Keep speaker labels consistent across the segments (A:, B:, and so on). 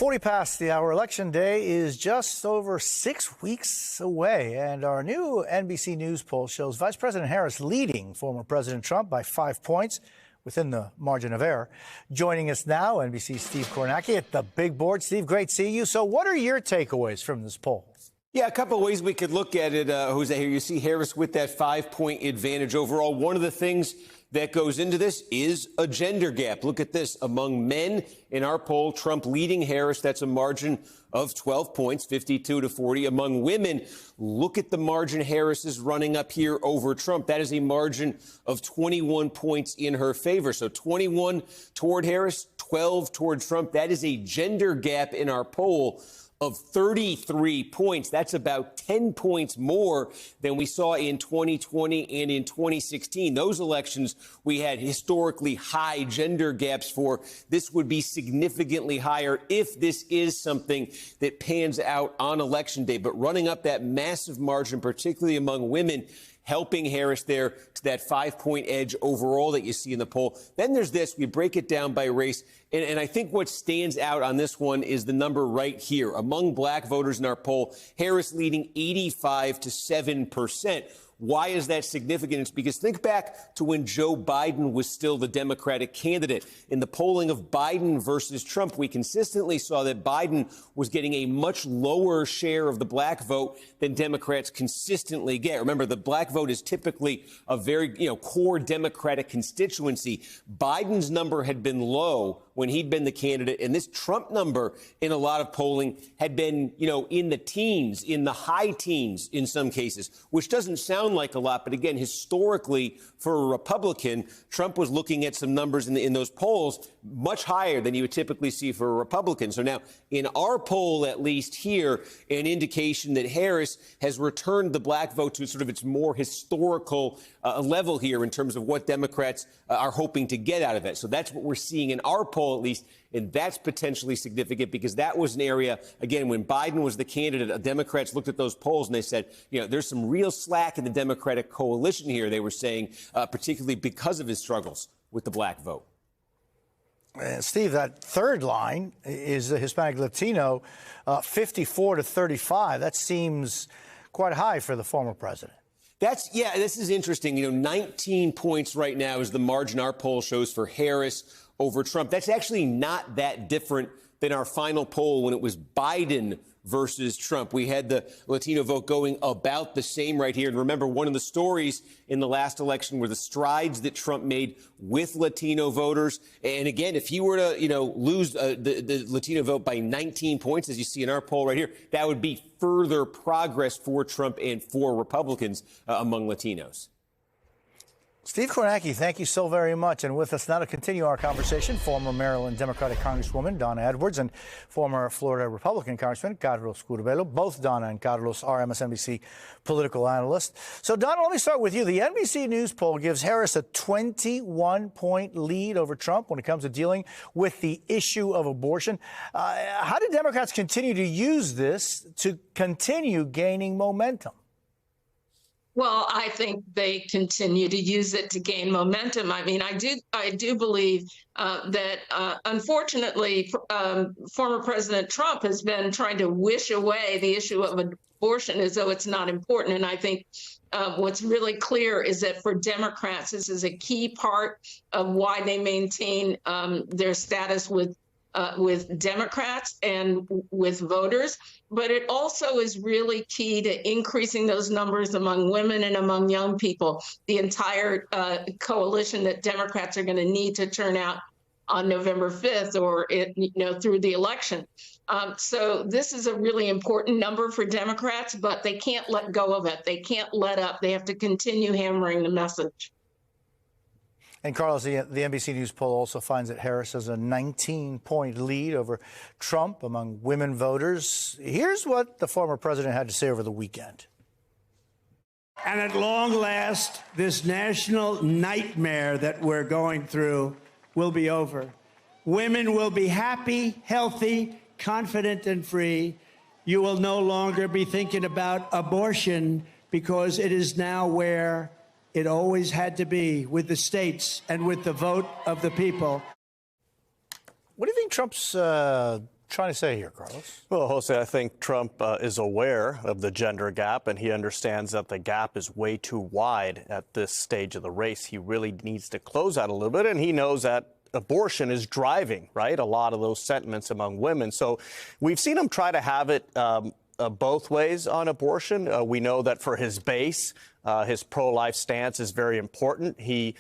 A: 40 past the hour. Election day is just over 6 weeks away, and our new NBC News poll shows Vice President Harris leading former President Trump by 5 points within the margin of error. Joining us now, NBC's Steve Kornacki at the big board. Steve, great to see you. So what are your takeaways from this poll?
B: Yeah, a couple of ways we could look at it, Jose. Here you see Harris with that 5-point advantage overall. One of the things that goes into this is a gender gap. Look at this. Among men in our poll, Trump leading Harris. That's a margin of 12 points, 52-40. Among women, look at the margin Harris is running up here over Trump. That is a margin of 21 points in her favor. So 21 toward Harris, 12 toward Trump. That is a gender gap in our poll of 33 points. That's about 10 points more than we saw in 2020 and in 2016. Those elections, we had historically high gender gaps for. This would be significantly higher if this is something that pans out on Election Day. But running up that massive margin, particularly among women, helping Harris there to that 5-point edge overall that you see in the poll. Then there's this. We break it down by race. And I think what stands out on this one is the number right here. Among black voters in our poll, Harris leading 85-7%. Why is that significant? It's because think back to when Joe Biden was still the Democratic candidate. In the polling of Biden versus Trump, we consistently saw that Biden was getting a much lower share of the black vote than Democrats consistently get. Remember, the black vote is typically a very, core Democratic constituency. Biden's number had been low when he'd been the candidate, and this Trump number in a lot of polling had been, in the teens, in the high teens in some cases, which doesn't sound like a lot. But again, historically, for a Republican, Trump was looking at some numbers in those polls much higher than you would typically see for a Republican. So now, in our poll, at least here, an indication that Harris has returned the black vote to sort of its more historical level here in terms of what Democrats are hoping to get out of it. So that's what we're seeing in our poll, at least, and that's potentially significant because that was an area, again, when Biden was the candidate, Democrats looked at those polls and they said, there's some real slack in the Democratic coalition here, they were saying, particularly because of his struggles with the black vote.
A: Steve, that third line is the Hispanic Latino, 54-35. That seems quite high for the former president.
B: This is interesting. 19 points right now is the margin our poll shows for Harris over Trump. That's actually not that different than our final poll when it was Biden versus Trump. We had the Latino vote going about the same right here. And remember, one of the stories in the last election were the strides that Trump made with Latino voters. And again, if he were to, lose the Latino vote by 19 points, as you see in our poll right here, that would be further progress for Trump and for Republicans among Latinos.
A: Steve Kornacki, thank you so very much. And with us now to continue our conversation, former Maryland Democratic Congresswoman Donna Edwards and former Florida Republican Congressman Carlos Curbelo. Both Donna and Carlos are MSNBC political analysts. So, Donna, let me start with you. The NBC News poll gives Harris a 21-point lead over Trump when it comes to dealing with the issue of abortion. How do Democrats continue to use this to continue gaining momentum?
C: Well, I think they continue to use it to gain momentum. I mean, I do believe that, unfortunately, former President Trump has been trying to wish away the issue of abortion as though it's not important. And I think what's really clear is that for Democrats, this is a key part of why they maintain their status with Democrats and with voters, but it also is really key to increasing those numbers among women and among young people, the entire coalition that Democrats are going to need to turn out on November 5th or through the election. So this is a really important number for Democrats, but they can't let go of it. They can't let up. They have to continue hammering the message.
A: And, Carlos, the NBC News poll also finds that Harris has a 19-point lead over Trump among women voters. Here's what the former president had to say over the weekend.
D: And at long last, this national nightmare that we're going through will be over. Women will be happy, healthy, confident, and free. You will no longer be thinking about abortion because it is now where it always had to be, with the states and with the vote of the people.
A: What do you think Trump's trying to say here, Carlos?
E: Well, Jose, I think Trump is aware of the gender gap, and he understands that the gap is way too wide at this stage of the race. He really needs to close that a little bit, and he knows that abortion is driving, right, a lot of those sentiments among women. So we've seen him try to have it both ways on abortion. We know that for his base, his pro-life stance is very important. He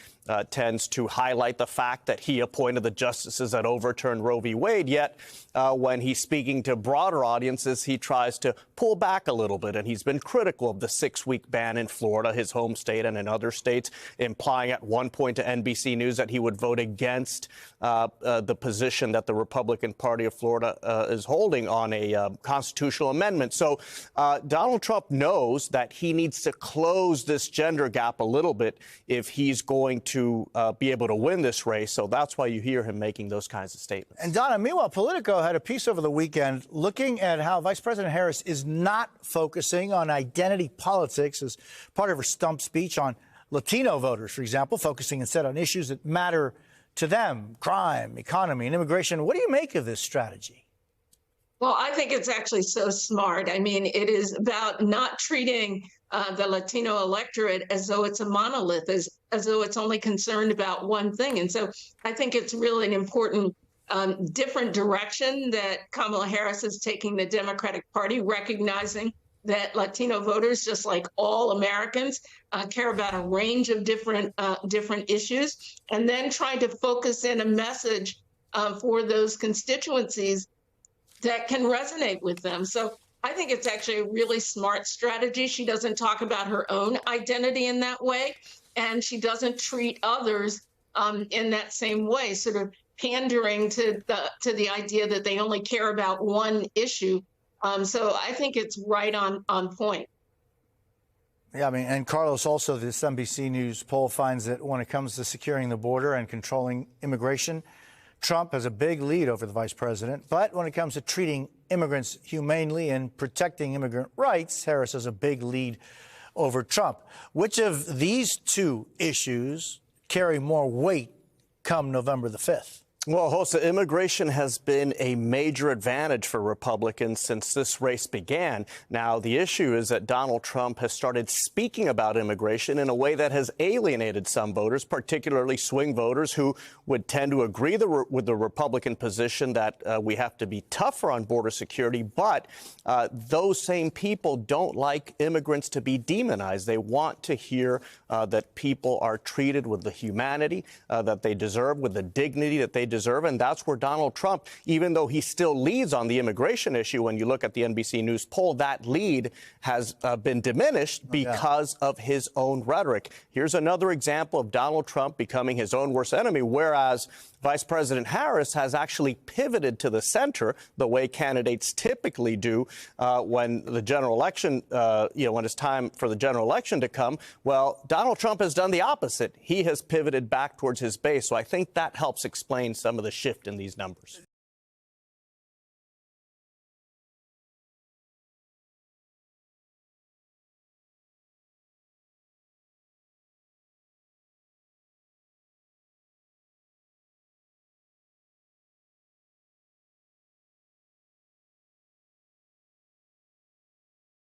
E: tends to highlight the fact that he appointed the justices that overturned Roe v. Wade, yet when he's speaking to broader audiences, he tries to pull back a little bit, and he's been critical of the 6-week ban in Florida, his home state, and in other states, implying at one point to NBC News that he would vote against the position that the Republican Party of Florida is holding on a constitutional amendment. So Donald Trump knows that he needs to close this gender gap a little bit if he's going to be able to win this race. So that's why you hear him making those kinds of statements.
A: And Donna, meanwhile, Politico had a piece over the weekend looking at how Vice President Harris is not focusing on identity politics as part of her stump speech on Latino voters, for example, focusing instead on issues that matter to them: crime, economy, and immigration. What do you make of this strategy?
C: Well, I think it's actually so smart. I mean, it is about not treating the Latino electorate as though it's a monolith, as though it's only concerned about one thing. And so I think it's really an important different direction that Kamala Harris is taking the Democratic Party, recognizing that Latino voters, just like all Americans, care about a range of different issues, and then trying to focus in a message for those constituencies that can resonate with them. So I think it's actually a really smart strategy. She doesn't talk about her own identity in that way, and she doesn't treat others in that same way, sort of pandering to the idea that they only care about one issue. So I think it's right on point.
A: Yeah, I mean, and Carlos, also this NBC News poll finds that when it comes to securing the border and controlling immigration, Trump has a big lead over the vice president. But when it comes to treating immigrants humanely and protecting immigrant rights, Harris has a big lead over Trump. Which of these two issues carry more weight come November the 5th?
E: Well, Jose, immigration has been a major advantage for Republicans since this race began. Now, the issue is that Donald Trump has started speaking about immigration in a way that has alienated some voters, particularly swing voters who would tend to agree with the Republican position that we have to be tougher on border security. But those same people don't like immigrants to be demonized. They want to hear that people are treated with the humanity that they deserve, with the dignity that they deserve. And that's where Donald Trump, even though he still leads on the immigration issue, when you look at the NBC News poll, that lead has been diminished because of his own rhetoric. Here's another example of Donald Trump becoming his own worst enemy, whereas Vice President Harris has actually pivoted to the center the way candidates typically do when the general election, when it's time for the general election to come. Well, Donald Trump has done the opposite. He has pivoted back towards his base. So I think that helps explain some of the shift in these numbers.